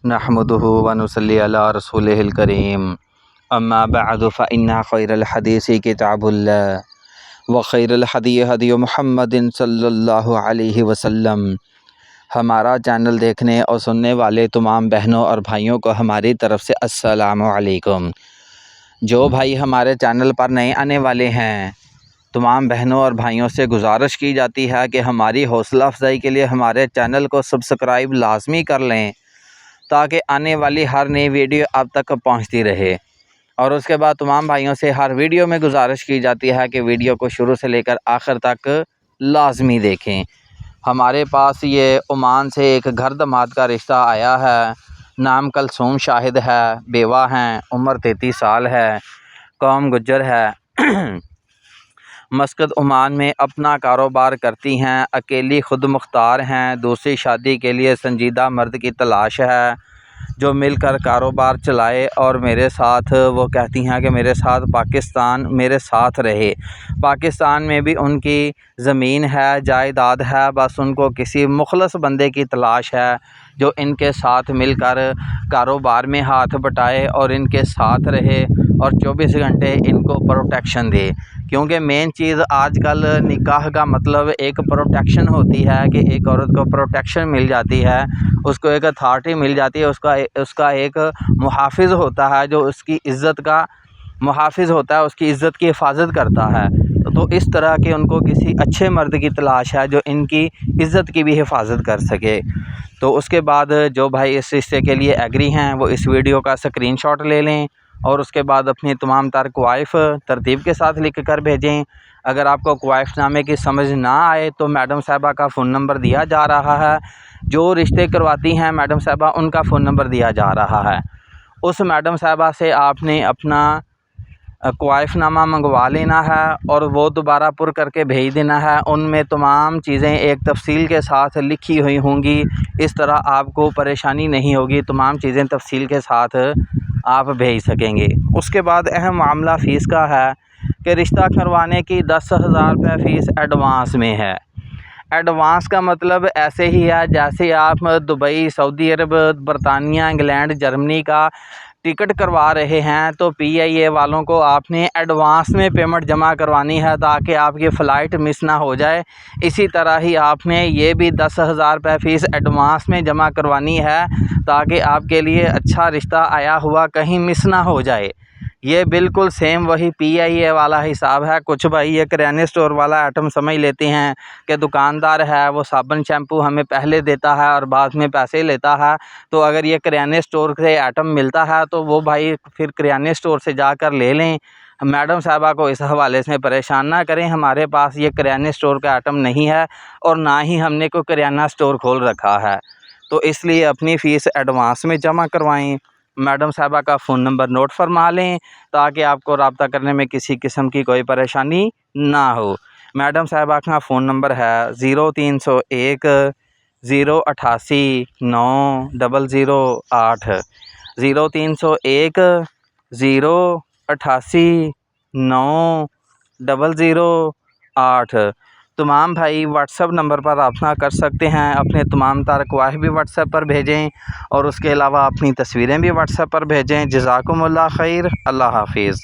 نحمده ونصلي على رسوله الكريم اما بعد فإن خير الحديث كتاب الله وخير الهدي هدي محمد صلی اللہ علیہ وسلم۔ ہمارا چینل دیکھنے اور سننے والے تمام بہنوں اور بھائیوں کو ہماری طرف سے السلام علیکم۔ جو بھائی ہمارے چینل پر نئے آنے والے ہیں، تمام بہنوں اور بھائیوں سے گزارش کی جاتی ہے کہ ہماری حوصلہ افزائی کے لیے ہمارے چینل کو سبسکرائب لازمی کر لیں تاکہ آنے والی ہر نئی ویڈیو آپ تک پہنچتی رہے۔ اور اس کے بعد تمام بھائیوں سے ہر ویڈیو میں گزارش کی جاتی ہے کہ ویڈیو کو شروع سے لے کر آخر تک لازمی دیکھیں۔ ہمارے پاس یہ عمان سے ایک گھر داماد کا رشتہ آیا ہے، نام کلثوم شاہد ہے، بیوہ ہیں، عمر 33 سال ہے، قوم گجر ہے، مسقط عمان میں اپنا کاروبار کرتی ہیں، اکیلی خود مختار ہیں، دوسری شادی کے لیے سنجیدہ مرد کی تلاش ہے جو مل کر کاروبار چلائے اور میرے ساتھ، وہ کہتی ہیں کہ میرے ساتھ پاکستان میرے ساتھ رہے۔ پاکستان میں بھی ان کی زمین ہے، جائیداد ہے، بس ان کو کسی مخلص بندے کی تلاش ہے جو ان کے ساتھ مل کر کاروبار میں ہاتھ بٹائے اور ان کے ساتھ رہے اور 24 گھنٹے ان کو پروٹیکشن دے، کیونکہ مین چیز آج کل نکاح کا مطلب ایک پروٹیکشن ہوتی ہے کہ ایک عورت کو پروٹیکشن مل جاتی ہے، اس کو ایک اتھارٹی مل جاتی ہے، اس کا ایک محافظ ہوتا ہے جو اس کی عزت کا محافظ ہوتا ہے، اس کی عزت کی حفاظت کرتا ہے۔ تو اس طرح کے ان کو کسی اچھے مرد کی تلاش ہے جو ان کی عزت کی بھی حفاظت کر سکے۔ تو اس کے بعد جو بھائی اس رشتے کے لیے ایگری ہیں وہ اس ویڈیو کا اسکرین شاٹ لے لیں اور اس کے بعد اپنی تمام تر کوائف ترتیب کے ساتھ لکھ کر بھیجیں۔ اگر آپ کو کوائف نامے کی سمجھ نہ آئے تو میڈم صاحبہ کا فون نمبر دیا جا رہا ہے، جو رشتے کرواتی ہیں میڈم صاحبہ ان کا فون نمبر دیا جا رہا ہے۔ اس میڈم صاحبہ سے آپ نے اپنا کوائف نامہ منگوا لینا ہے اور وہ دوبارہ پر کر کے بھیج دینا ہے۔ ان میں تمام چیزیں ایک تفصیل کے ساتھ لکھی ہوئی ہوں گی، اس طرح آپ کو پریشانی نہیں ہوگی، تمام چیزیں تفصیل کے ساتھ آپ بھیج سکیں گے۔ اس کے بعد اہم معاملہ فیس کا ہے کہ رشتہ کروانے کی 10,000 روپے فیس ایڈوانس میں ہے۔ ایڈوانس کا مطلب ایسے ہی ہے جیسے آپ دبئی، سعودی عرب، برطانیہ، انگلینڈ، جرمنی کا ٹکٹ کروا رہے ہیں تو پی آئی اے والوں کو آپ نے ایڈوانس میں پیمنٹ جمع کروانی ہے تاکہ آپ کی فلائٹ مس نہ ہو جائے۔ اسی طرح ہی آپ نے یہ بھی 10,000 روپے فیس ایڈوانس میں جمع کروانی ہے تاکہ آپ کے لیے اچھا رشتہ آیا ہوا کہیں مس نہ ہو جائے۔ یہ بالکل سیم وہی پی آئی اے والا حساب ہے۔ کچھ بھائی یہ کریانے سٹور والا آئٹم سمجھ لیتے ہیں کہ دکاندار ہے وہ صابن شیمپو ہمیں پہلے دیتا ہے اور بعد میں پیسے لیتا ہے، تو اگر یہ کریانے سٹور سے آئٹم ملتا ہے تو وہ بھائی پھر کریانے سٹور سے جا کر لے لیں۔ میڈم صاحبہ کو اس حوالے سے پریشان نہ کریں، ہمارے پاس یہ کریانے سٹور کا آئٹم نہیں ہے اور نہ ہی ہم نے کوئی کریانہ سٹور کھول رکھا ہے، تو اس لیے اپنی فیس ایڈوانس میں جمع کروائیں۔ میڈم صاحبہ کا فون نمبر نوٹ فرما لیں تاکہ آپ کو رابطہ کرنے میں کسی قسم کی کوئی پریشانی نہ ہو۔ میڈم صاحبہ کا فون نمبر ہے 0301 088 9008، 0301 088 9008۔ تمام بھائی واٹس ایپ نمبر پر رابطہ کر سکتے ہیں، اپنے تمام تر کوائف بھی واٹس ایپ پر بھیجیں اور اس کے علاوہ اپنی تصویریں بھی واٹس ایپ پر بھیجیں۔ جزاکم اللہ خیر، اللہ حافظ۔